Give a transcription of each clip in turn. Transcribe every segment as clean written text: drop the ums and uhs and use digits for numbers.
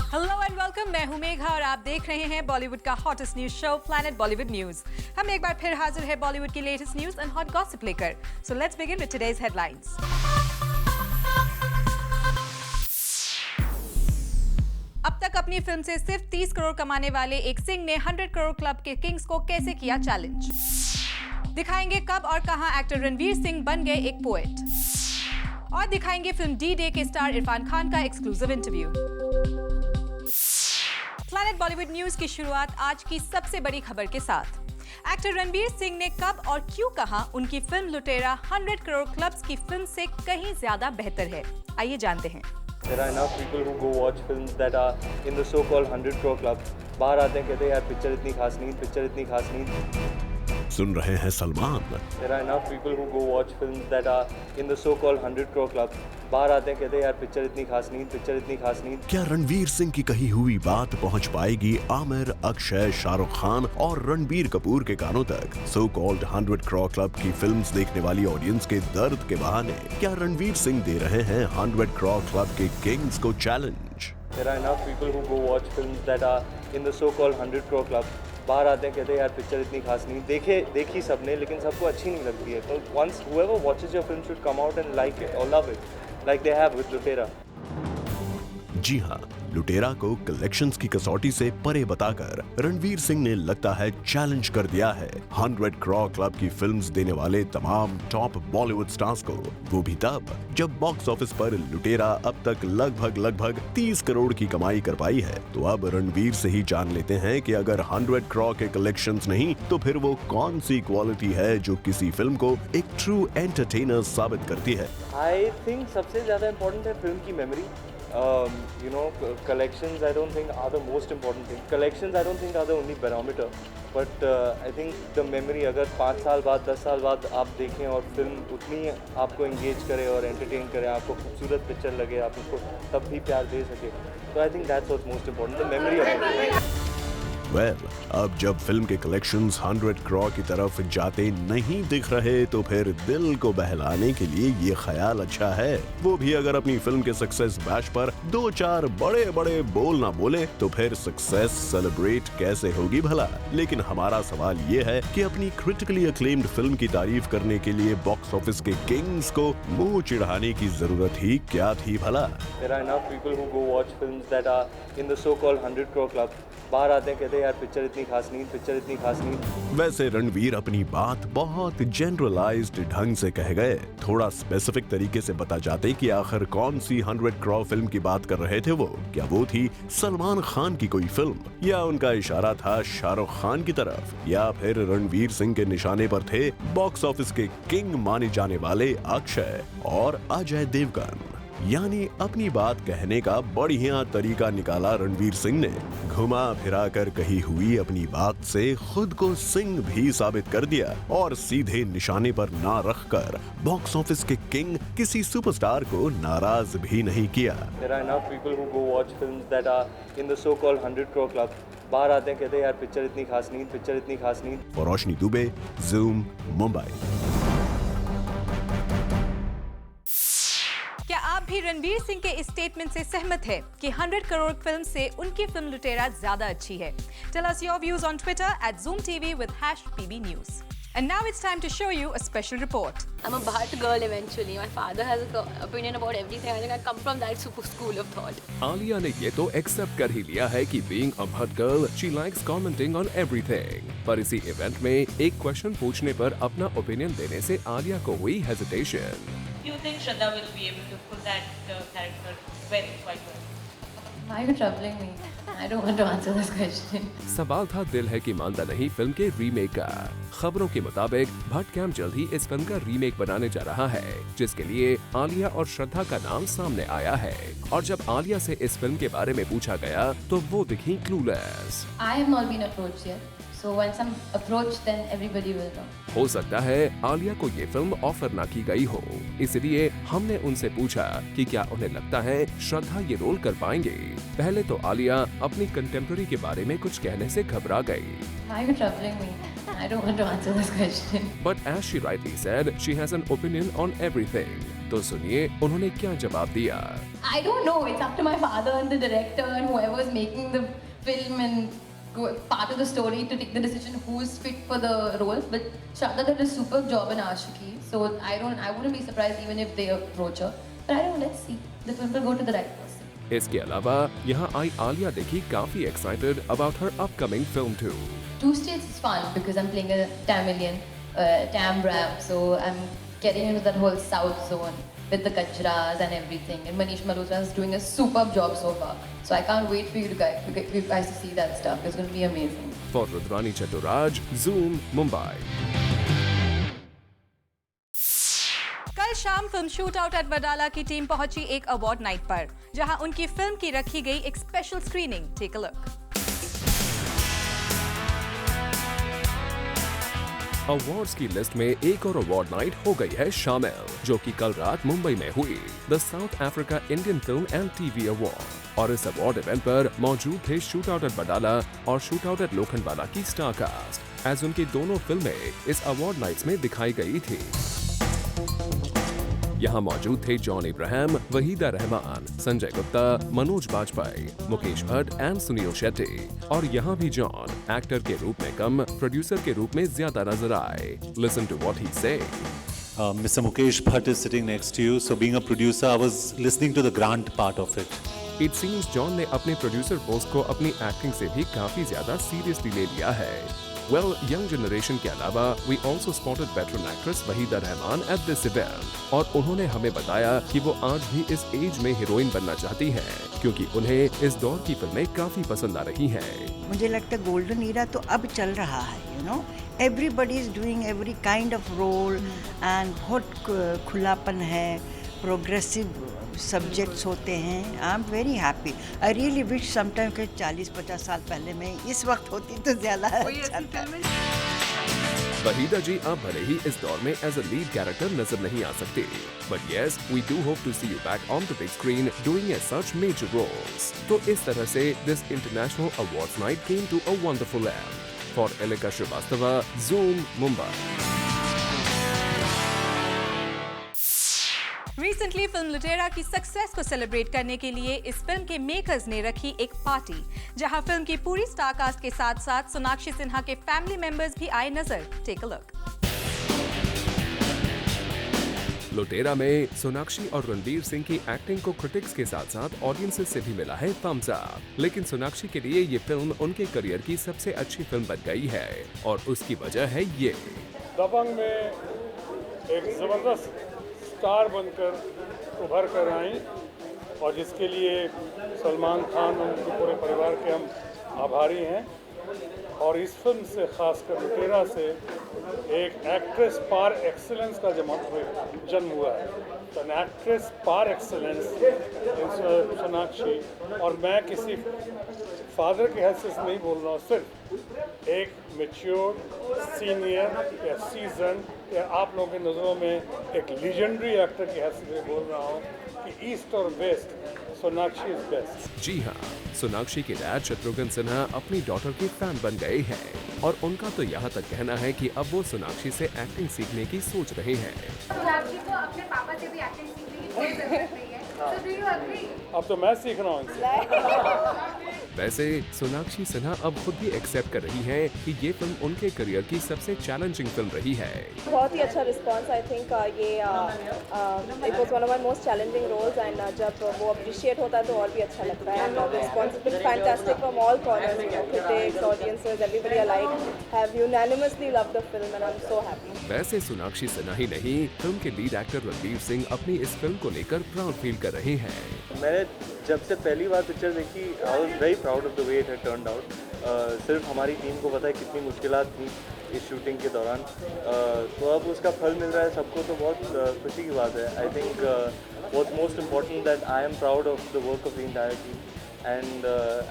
Hello and welcome, मैं हूं मेघा और आप देख रहे हैं बॉलीवुड का hottest news show planet Bollywood news. हम एक बार फिर हाजिर है बॉलीवुड की latest news and hot gossip लेकर। So let's begin with today's headlines. अब तक अपनी फिल्म से सिर्फ 30 करोड़ कमाने वाले एक सिंह ने 100 करोड़ क्लब के किंग्स को कैसे किया चैलेंज। दिखाएंगे कब और कहां एक्टर रणवीर सिंह बन गए एक पोएट। और दिखाएंगे फिल्म डी डे के स्टार इरफान खान का exclusive interview. Planet Bollywood news की शुरुआत आज की सबसे बड़ी खबर के साथ। एक्टर रणवीर सिंह ने कब और क्यों कहा उनकी फिल्म लुटेरा 100 करोड़ क्लब्स की फिल्म से कहीं ज्यादा बेहतर है। आइए जानते हैं। There are enough people who go watch films that are in the so-called 100 crore club. बाहर आते हैं कहते हैं यार पिक्चर इतनी खास नहीं, पिक्चर इतनी खास नहीं। सुन रहे हैं Salman. There are enough people who go watch films that are in the so-called 100 crore club. बाहर आते हैं कहते हैं यार पिक्चर इतनी खास नहीं, पिक्चर इतनी खास नहीं। क्या रणवीर सिंह की कही हुई बात पहुंच पाएगी आमिर, अक्षय, शाहरुख खान और रणबीर कपूर के कानों तक? सो कॉल्ड 100 करोड़ क्लब की फिल्म्स देखने वाली ऑडियंस के दर्द के बहाने क्या रणवीर सिंह दे रहे हैं 100 करोड़ क्लब के किंग्स को challenge? There are enough people who go watch films that are in the so-called 100 crore club. बाहर आते हैं कहते हैं यार पिक्चर इतनी खास नहीं, देखी सबने लेकिन सबको अच्छी नहीं लगती है। तो once whoever watches your film should come out and like it or love it, like they have with Lutera. जी हाँ, लुटेरा को कलेक्शंस की कसौटी से परे बताकर रणवीर सिंह ने लगता है चैलेंज कर दिया है 100 करोड़ क्लब की फिल्म्स देने वाले तमाम टॉप बॉलीवुड स्टार्स को। वो भी तब जब बॉक्स ऑफिस पर लुटेरा अब तक लगभग 30 करोड़ की कमाई कर पाई है। तो अब रणवीर से ही जान लेते हैं कि अगर 100 करोड़ के कलेक्शंस नहीं तो फिर वो कौन सी क्वालिटी है जो किसी फिल्म को एक ट्रू एंटरटेनर साबित करती है। I think सबसे ज़्यादा इम्पोर्टेंट है फिल्म की memory. Collections I don't think are the most important thing. Collections I don't think are the only barometer. But I think the memory, अगर 5 साल बाद 10 साल बाद आप देखें और फिल्म उतनी आपको एंगेज करे और एंटरटेन करे, आपको खूबसूरत पिक्चर लगे, आप उसको तब भी प्यार दे सके, तो I think that's what's most important, the memory of it. अब जब फिल्म के कलेक्शंस 100 करोड़ की तरफ जाते नहीं दिख रहे तो फिर दिल को बहलाने के लिए ये ख्याल अच्छा है। वो भी अगर अपनी फिल्म के सक्सेस बैश पर 2-4 बड़े बोल ना बोले तो फिर सक्सेस सेलिब्रेट कैसे होगी भला। लेकिन हमारा सवाल ये है कि अपनी क्रिटिकली अक्लेम्ड फिल्म की तारीफ करने के लिए बॉक्स ऑफिस के किंग्स को मुंह चिढ़ाने की जरूरत ही क्या थी भला। There are enough people who go watch films that are in the so-called 100 crore club. बाहर आते हैं कहते हैं यार पिक्चर इतनी खास नहीं, पिक्चर इतनी खास नहीं। वैसे रणवीर अपनी बात बहुत जनरलाइज्ड ढंग से कह गए। थोड़ा स्पेसिफिक तरीके से बता जाते कि आखिर कौन सी 100 करोड़ फिल्म की बात कर रहे थे वो। क्या वो थी सलमान खान की कोई फिल्म, या उनका इशारा था शाहरुख खान की तरफ, या फिर रणवीर सिंह के निशाने पर थे बॉक्स ऑफिस के किंग माने जाने वाले अक्षय और अजय देवगन। यानी अपनी बात कहने का बढ़िया तरीका निकाला रणवीर सिंह ने। घुमा फिरा कर कही हुई अपनी बात से खुद को सिंह भी साबित कर दिया और सीधे निशाने पर ना रखकर बॉक्स ऑफिस के किंग किसी सुपरस्टार को नाराज भी नहीं किया। There are enough people who go watch films that are in the so-called 100 crore club. बाहर आते हैं कहते हैं यार पिक्चर इतनी खास नहीं, पिक्चर इतनी खास नहीं। और रोशनी दुबे, ज़ूम, मुंबई। क्या आप भी रणवीर सिंह के इस स्टेटमेंट से सहमत है कि 100 करोड़ फिल्म से उनकी फिल्म लुटेरा ज्यादा अच्छी है? Tell us your views on Twitter @ZoomTV with #PBNews. And now it's time to show you a special report. I'm a Bhat girl eventually. My father has an opinion about everything. I think I come from that super school of thought. Alia ने ये तो accept कर ही लिया है कि being a Bhat girl, she likes commenting on everything. पर इसी event में एक क्वेश्चन पूछने पर अपना ओपिनियन देने से आलिया को हुई hesitation. Do you think Shraddha will be able to pull that character quite well? Why are you troubling me? I don't want to answer this question. सवाल था दिल है कि मानता नहीं फिल्म के रीमेक का। खबरों के मुताबिक भट्ट कैम्प जल्द ही इस फिल्म का रीमेक बनाने जा रहा है, जिसके लिए आलिया और श्रद्धा का नाम सामने आया है। और जब आलिया से इस फिल्म के बारे में पूछा गया तो वो दिखी clueless. I have not been approached yet. So once I'm approached, then everybody will know. हो सकता है आलिया को ये फिल्म ऑफर ना की गई हो, इसलिए हमने उनसे पूछा कि क्या उन्हें लगता है श्रद्धा ये रोल कर पाएंगे। पहले तो आलिया अपनी कंटेम्प्रेरी के बारे में कुछ कहने से घबरा गई। Why are you troubling me? I don't want to answer this question. But as she rightly said, she has an opinion on everything. तो सुनिए उन्होंने क्या जवाब दिया। I don't know. It's up to my father and the director and whoever is making the film and part of the story to take the decision who's fit for the role. But Shraddha did a superb job in Ashiki, so I wouldn't be surprised even if they approach her. But I don't know. Let's see. The film will go to the right person. इसके अलावा यहाँ आई आलिया देखी काफी excited about her upcoming film too. Two States is fun because I'm playing a Tamilian, Tam rap, so I'm getting into that whole South zone with the Kajras and everything. And Manish Malhotra is doing a superb job so far. So I can't wait for you guys to see that stuff. It's going to be amazing. For Rudrani Chaturaj, Zoom, Mumbai. कल शाम film shoot out at Wadala की team पहुंची एक award night पर, जहां उनकी film की रखी गई एक special screening. Take a look. Awards की लिस्ट में एक और अवार्ड नाइट हो गई है शामिल, जो कि कल रात मुंबई में हुई the south Africa Indian film and TV award. और इस अवार्ड इवेंट पर मौजूद थे शूट आउट एट वडाला और शूट आउट एट लोखंडवाला की स्टार कास्ट, एज उनकी दोनों फिल्में इस अवार्ड नाइट्स में दिखाई गई थी। यहाँ मौजूद थे जॉन इब्राहिम, वहीदा रहमान, संजय गुप्ता, मनोज बाजपेयी, मुकेश भट्ट एंड सुनील शेट्टी। और यहाँ भी जॉन एक्टर के रूप में कम प्रोड्यूसर के रूप में ज्यादा नजर आए। Listen to what he said. Mr. Mukesh Bhatt is sitting next to you. So being a producer, I was listening to the grant part of it. It seems John ने अपने प्रोड्यूसर पोस्ट को अपनी acting से भी काफी ज्यादा seriously ले लिया है। Well, young generation के अलावा we also spotted veteran actress Waheeda Rehman at this event, और उन्होंने हमें बताया कि वो आज भी इस एज में हीरोइन बनना चाहती हैं, क्योंकि उन्हें इस दौर की फिल्में काफी पसंद आ रही हैं। मुझे लगता है गोल्डन ईरा तो अब चल रहा है, you know, everybody is doing every kind of role and बहुत खुलापन है, प्रोग्रेसिव सब्जेक्ट्स होते हैं। I am very happy. I really wish sometime के 40-50 साल पहले मैं इस वक्त होती तो ज़्यादा अच्छा था। वहीदा जी आप भले ही इस दौर में एज अ लीड कैरेक्टर नजर नहीं आ सकते, but yes we do hope to see you back on the big screen doing as such major roles. तो इस तरह से this international awards night came to a wonderful end. For Elika Srivastava, Zoom, Mumbai. Recently film Lootera की success को celebrate करने के लिए इस फिल्म के मेकर्स ने रखी एक पार्टी, जहां फिल्म की पूरी स्टार कास्ट के साथ साथ सोनाक्षी सिन्हा के फैमिली मेंबर्स भी आए नजर। Take a look. लुटेरा में सोनाक्षी और रणवीर सिंह की एक्टिंग को क्रिटिक्स के साथ साथ ऑडियंसेस से भी मिला है थम्स अप, लेकिन सोनाक्षी के लिए ये फिल्म उनके करियर की सबसे अच्छी फिल्म बन गई है, और उसकी वजह है ये। दबंग में एक जबरदस्त स्टार बनकर उभर कर आई, और जिसके लिए सलमान खान और उनके पूरे परिवार के हम आभारी हैं। और इस फिल्म से खासकर लुटेरा से एक एक्ट्रेस पार एक्सीलेंस का जन्म हुआ है। तो an actress par excellence Sonakshi, और मैं किसी फादर के हैसियत से नहीं बोल रहा हूँ, सिर्फ एक मैच्योर सीनियर या सीजन या आप लोगों की नज़रों में एक लीजेंडरी एक्टर की हैसियत से बोल रहा हूँ कि ईस्ट और वेस्ट सोनाक्षी इज बेस्ट। जी हाँ, सोनाक्षी के डैड शत्रुघ्न सिन्हा अपनी डॉटर के फैन बन गए हैं, और उनका तो यहाँ तक कहना है कि अब वो सोनाक्षी से एक्टिंग सीखने की सोच रहे हैं। सोनाक्षी को अपने पापा से भी एक्टिंग सीखने की कोई जरूरत नहीं है। So do you agree? अब तो मैं सीख रहा हूँ इनसे। वैसे सोनाक्षी सिन्हा अब खुद भी एक्सेप्ट कर रही हैं कि ये फिल्म उनके करियर की सबसे चैलेंजिंग फिल्म रही है। बहुत ही अच्छा रिस्पांस, आई थिंक ये it was one of my most challenging roles, and जब वो अप्रिशिएट होता है तो और भी अच्छा लगता है। And the response is been fantastic from all corners, you know, critics, audiences, everybody alike have unanimously loved the film, and I am so happy. वैसे सोनाक्षी सिन्हा ही नहीं, फिल्म के लीड एक्टर रणवीर सिंह अपनी इस फिल्म को लेकर प्राउड फील कर रहे हैं। मैंने जब से पहली बार पिक्चर देखी, I was very proud of the way it had turned out. सिर्फ हमारी टीम को पता है कितनी मुश्किलात थी इस शूटिंग के दौरान, तो अब उसका फल मिल रहा है सबको, तो बहुत खुशी की बात है। I think what's most important that I am proud of the work of the entire team, and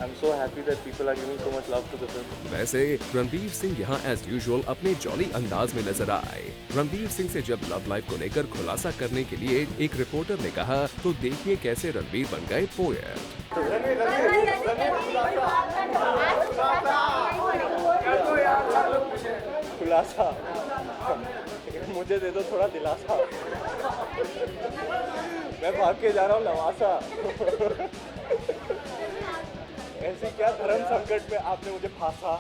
I'm so happy that people are giving so much love to the film. वैसे रणवीर सिंह यहाँ एज यूजुअल अपने jolly अंदाज में नजर आए। रणवीर सिंह से जब love life को लेकर खुलासा करने के लिए एक रिपोर्टर ने कहा, तो देखिए कैसे रणवीर बन गए पोएट। खुलासा मुझे दे दो थोड़ा दिलासा। मैं भाग के जा रहा हूँ लवासा। ऐसे क्या धर्म संकट में आपने मुझे फांसा।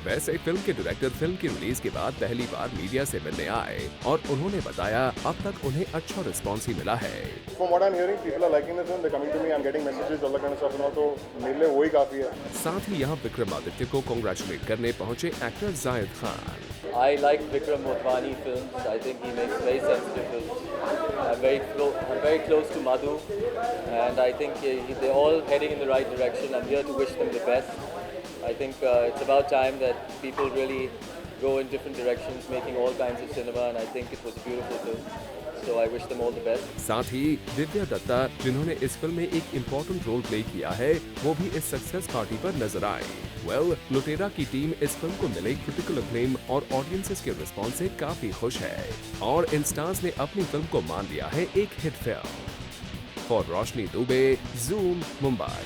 वैसे फिल्म के डायरेक्टर फिल्म की रिलीज के बाद पहली बार मीडिया से मिलने आए और उन्होंने बताया अब तक उन्हें अच्छा रिस्पॉन्स ही मिला है। From what I'm hearing, people are liking the film. They're coming to me. I'm getting messages, all that kind of stuff. तो मेरे लिए वही काफी है। साथ ही यहाँ विक्रमादित्य को कांग्रेचुलेट करने पहुंचे actor Zahid Khan. I like Vikram Motwani films. I think he makes very sensitive films. I'm very close to Madhu, and I think they're all heading in the right direction. I'm here to wish them the best. I think it's about time that people really go in different directions, making all kinds of cinema, and I think it was a beautiful film. So I wish them all the best. साथ ही दिव्या दत्ता जिन्होंने इस film में एक important role play किया है वो भी इस सक्सेस पार्टी पर नजर आए। लुटेरा की टीम इस फिल्म को मिले क्रिटिकल अक्लेम और ऑडियंसेस के रिस्पॉन्स से काफी खुश है और इन स्टार्स ने अपनी फिल्म को मान लिया है एक hit film. For Roshni Dubey, Zoom, Mumbai.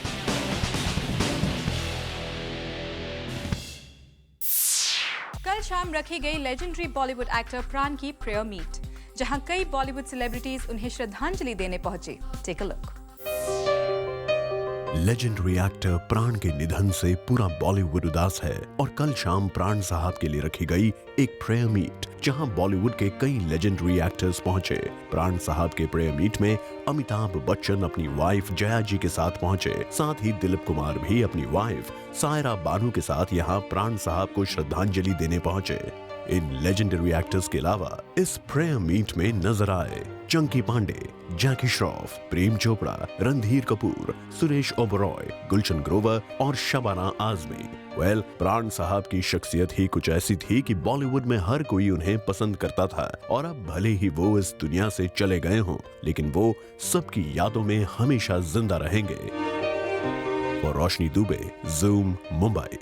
कल शाम रखी गई लेजेंडरी बॉलीवुड एक्टर प्राण की प्रेयर मीट, जहां कई बॉलीवुड सेलिब्रिटीज उन्हें श्रद्धांजलि देने पहुंचे। Take a look. Legendary actor Pran के निधन से पूरा बॉलीवुड उदास है और कल शाम प्राण साहब के लिए रखी गई एक प्रेयर मीट जहां बॉलीवुड के कई लेजेंडरी एक्टर्स पहुंचे। प्राण साहब के प्रेयर मीट में अमिताभ बच्चन अपनी वाइफ जया जी के साथ पहुंचे। साथ ही दिलीप कुमार भी अपनी वाइफ सायरा बानू के साथ यहां प्राण साहब को श्रद्धांजलि देने पहुंचे। इन लेजेंडरी एक्टर्स के अलावा इस प्रेयर मीट में नजर आए चंकी पांडे, जैकी श्रॉफ, प्रेम चोपड़ा, रणधीर कपूर, सुरेश ओबरॉय, गुलशन ग्रोवर और शबाना आजमी। प्राण साहब की शख्सियत ही कुछ ऐसी थी कि बॉलीवुड में हर कोई उन्हें पसंद करता था और अब भले ही वो इस दुनिया से चले गए हों, लेकिन वो सबकी यादों में हमेशा जिंदा रहेंगे। और Roshni Dubey, Zoom, Mumbai.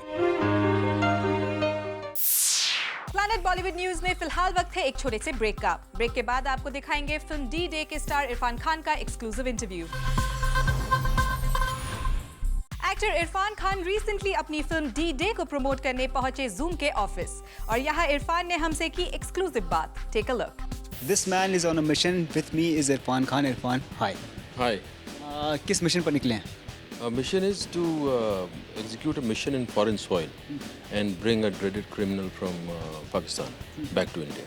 Planet Bollywood news में फिलहाल वक्त है एक छोटे से ब्रेक का। ब्रेक के बाद आपको दिखाएंगे फिल्म डी डे के स्टार इरफान खान का exclusive interview. Actor Irfan Khan recently अपनी फिल्म डी डे को प्रमोट करने पहुंचे जूम के ऑफिस और यहाँ इरफान ने हमसे की एक्सक्लूसिव बात। Take a look. This man is on a mission with me is Irfan Khan. Irfan, hi. Hi. किस मिशन पर निकले हैं? Mission is to execute a mission in foreign soil and bring a dreaded criminal from Pakistan back to India.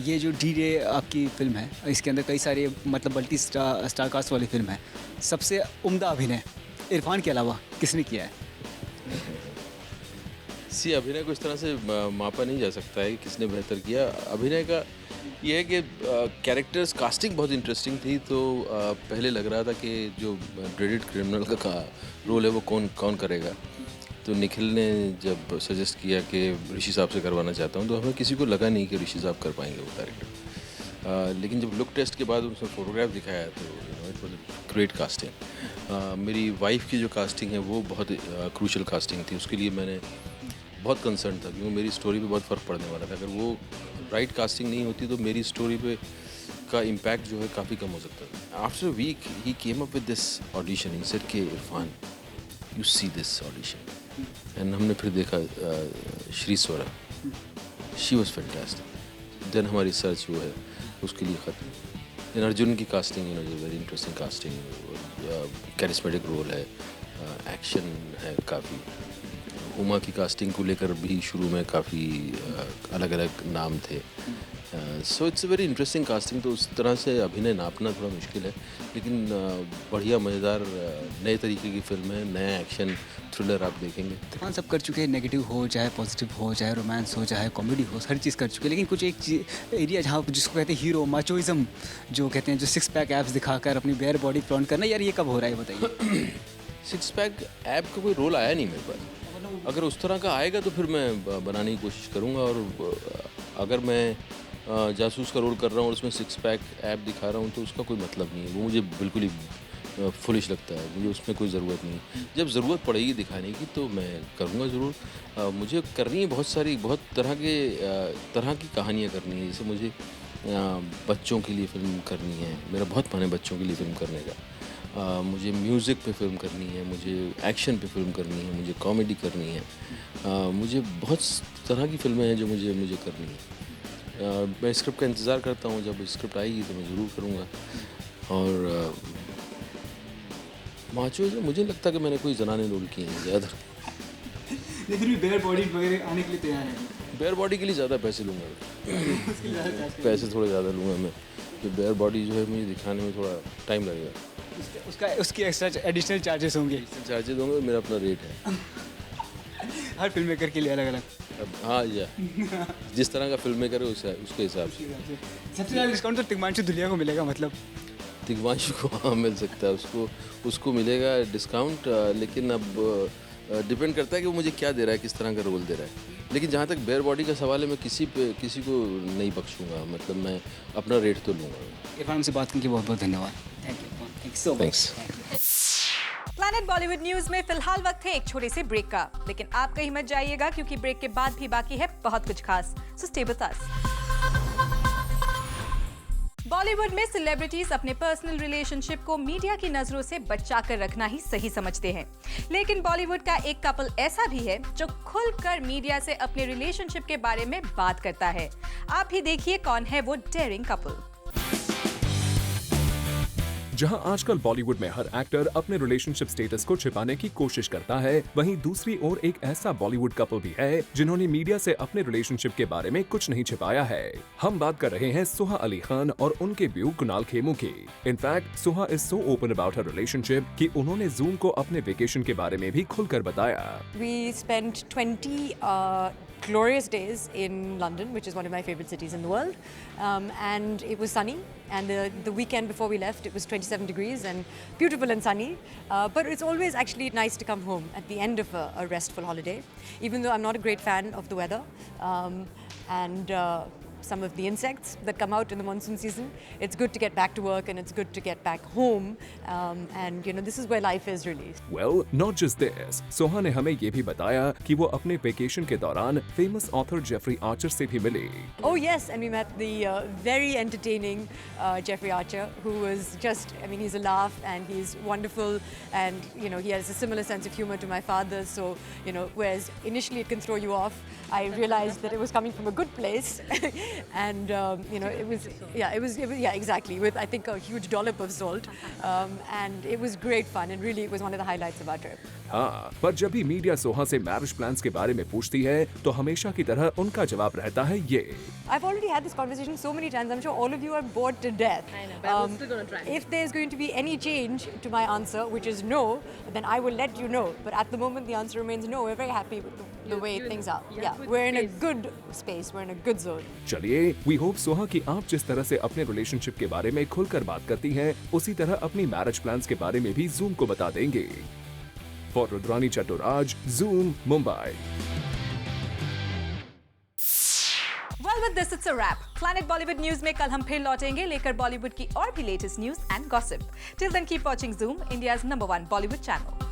ये जो D day आपकी film है, इसके अंदर कई सारे मतलब मल्टी स्टार कास्ट वाली फिल्म है। सबसे उम्दा अभिनय इरफान के अलावा किसने किया है? अभिनय को इस तरह से मापा नहीं जा सकता है कि किसने बेहतर किया। अभिनय का ये है कि कैरेक्टर्स कास्टिंग बहुत इंटरेस्टिंग थी, तो पहले लग रहा था कि जो ड्रेडेड क्रिमिनल का रोल है वो कौन करेगा। तो निखिल ने जब सजेस्ट किया कि ऋषि साहब से करवाना चाहता हूँ, तो हमें किसी को लगा नहीं कि ऋषि साहब कर पाएंगे वो कैरेक्टर। लेकिन जब लुक टेस्ट के बाद उसने फोटोग्राफ दिखाया तो इट वाज ग्रेट कास्टिंग। मेरी वाइफ की जो कास्टिंग है वो बहुत क्रूशल कास्टिंग थी। उसके लिए मैंने बहुत कंसर्न था क्योंकि मेरी स्टोरी पे बहुत फ़र्क पड़ने वाला था। अगर वो राइट कास्टिंग नहीं होती तो मेरी स्टोरी पे का इम्पैक्ट जो है काफ़ी कम हो सकता था। After week he came up with this audition. He said के Irfan you see this audition, and हमने फिर देखा Shri Swara, she was fantastic. Then हमारी सर्च जो है उसके लिए ख़त्म। इन अर्जुन की casting very interesting casting, charismatic role है, एक्शन है काफ़ी। उमा की कास्टिंग को लेकर भी शुरू में काफ़ी अलग अलग नाम थे। So it's a very interesting casting. तो उस तरह से अभिनय नापना थोड़ा मुश्किल है, लेकिन बढ़िया मज़ेदार नए तरीके की फिल्म है, नया एक्शन थ्रिलर आप देखेंगे। तमाम सब कर चुके हैं, नेगेटिव हो चाहे पॉजिटिव हो, चाहे रोमांस हो चाहे कॉमेडी हो, हर चीज़ कर चुके हैं। लेकिन कुछ एक एरिया जहाँ जिसको कहते हैं हीरो माचोइज्म, जो कहते हैं जो सिक्स पैक एब्स दिखाकर अपनी बेयर बॉडी फ्लॉन्ट करना, यार ये कब हो रहा है बताइए? सिक्स पैक ऐप का कोई रोल आया नहीं मेरे पास। अगर उस तरह का आएगा तो फिर मैं बनाने की कोशिश करूँगा। और अगर मैं जासूस का रोल कर रहा हूँ और उसमें सिक्स पैक ऐप दिखा रहा हूँ तो उसका कोई मतलब नहीं है। वो मुझे बिल्कुल ही फुलिश लगता है। मुझे उसमें कोई ज़रूरत नहीं। जब ज़रूरत पड़ेगी दिखाने की तो मैं करूँगा ज़रूर। मुझे करनी है बहुत तरह की कहानियाँ करनी है। जैसे मुझे बच्चों के लिए फ़िल्म करनी है, मेरा बहुत मन है बच्चों के लिए फ़िल्म करने का। मुझे म्यूज़िक पे फिल्म करनी है, मुझे एक्शन पे फिल्म करनी है, मुझे कॉमेडी करनी है। मुझे बहुत तरह की फिल्में हैं जो मुझे करनी है। मैं स्क्रिप्ट का इंतज़ार करता हूँ, जब स्क्रिप्ट आएगी तो मैं ज़रूर करूँगा। और माचो से मुझे लगता है कि मैंने कोई जनाने रोल किए हैं ज़्यादा। लेकिन भी बेयर बॉडी वगैरह आने के लिए तैयार है। बेयर बॉडी के लिए ज़्यादा पैसे लूँगा, पैसे थोड़े ज़्यादा लूँगा मैं, कि बेयर बॉडी जो है मुझे दिखाने में थोड़ा टाइम लगेगा। उसकी एक्स्ट्रा एडिशनल चार्जेस होंगे। चार्जेस होंगे, मेरा अपना रेट है। हर फिल्म मेकर के लिए अलग अलग। अब हाँ या जिस तरह का फिल्म मेकर है उसके हिसाब से। सबसे ज़्यादा डिस्काउंट तो तिग्मांशु धुलिया को मिलेगा, मतलब तिग्मांशु को हाँ मिल सकता है, उसको मिलेगा डिस्काउंट, लेकिन अब डिपेंड करता है कि वो मुझे क्या दे रहा है, किस तरह का रोल दे रहा है। लेकिन जहाँ तक बेयर बॉडी का सवाल है, मैं किसी को नहीं बख्शूंगा, मतलब मैं अपना रेट तो लूँगा। इरफान से बात करने के बहुत बहुत धन्यवाद। Thank you so much. Planet Bollywood news में फिलहाल वक्त है एक छोटे से ब्रेक का, लेकिन आप कहीं मत जाइएगा क्योंकि ब्रेक के बाद भी बाकी है बहुत कुछ खास। So stay with us. Bollywood में सेलिब्रिटीज अपने पर्सनल रिलेशनशिप को मीडिया की नजरों से बचाकर रखना ही सही समझते हैं, लेकिन बॉलीवुड का एक कपल ऐसा भी है जो खुलकर मीडिया से अपने रिलेशनशिप के बारे में बात करता है। आप ही देखिए कौन है वो डेयरिंग कपल। जहां आजकल बॉलीवुड में हर एक्टर अपने रिलेशनशिप स्टेटस को छिपाने की कोशिश करता है, वहीं दूसरी ओर एक ऐसा बॉलीवुड कपल भी है जिन्होंने मीडिया से अपने रिलेशनशिप के बारे में कुछ नहीं छिपाया है। हम बात कर रहे हैं सुहा अली खान और उनके ब्यू कुणाल खेमू की। In fact Soha is so open about her relationship कि उन्होंने जूम को अपने वेकेशन के बारे में भी खुलकर बताया। We spent 20 glorious days in London, which is one of my favorite cities in the world, and it was sunny, and the weekend before we left it was 27 degrees and beautiful and sunny, but it's always actually nice to come home at the end of a restful holiday, even though I'm not a great fan of the weather and some of the insects that come out in the monsoon season. It's good to get back to work and it's good to get back home, and you know this is where life is really. Well, not just this. Soha ने हमें ये भी बताया कि वो अपने vacation के दौरान फेमस ऑथर जेफरी आर्चर से भी मिली। Oh yes, and we met the very entertaining Jeffrey Archer, who was just, I mean, he's a laugh and he's wonderful, and you know he has a similar sense of humor to my father. So you know, whereas initially it can throw you off, I realized that it was coming from a good place. And you know it was exactly, with I think a huge dollop of salt, and it was great fun, and really it was one of the highlights of our trip. हाँ, पर जब भी media Soha से marriage plans के बारे में पूछती है तो हमेशा की तरह उनका जवाब रहता है ये। I've already had this conversation so many times. I'm sure all of you are bored to death. I know, but I'm still going to try. If there's going to be any change to my answer, which is no, then I will let you know. But at the moment, the answer remains no. We're very happy with the way things are. Yeah, we're in a good space. We're in a good zone. चलिए, we hope Soha कि आप जिस तरह से अपने relationship के बारे में खुलकर बात करती हैं, उसी तरह अपनी मैरिज प्लान्स के बारे में भी जूम को बता देंगे। For Rudrani Chatturaj, Zoom, Mumbai. Well, with this it's a wrap. Planet Bollywood News में कल हम फिर लौटेंगे लेकर बॉलीवुड की और भी latest news and gossip. Till then, keep watching Zoom, India's #1 Bollywood channel.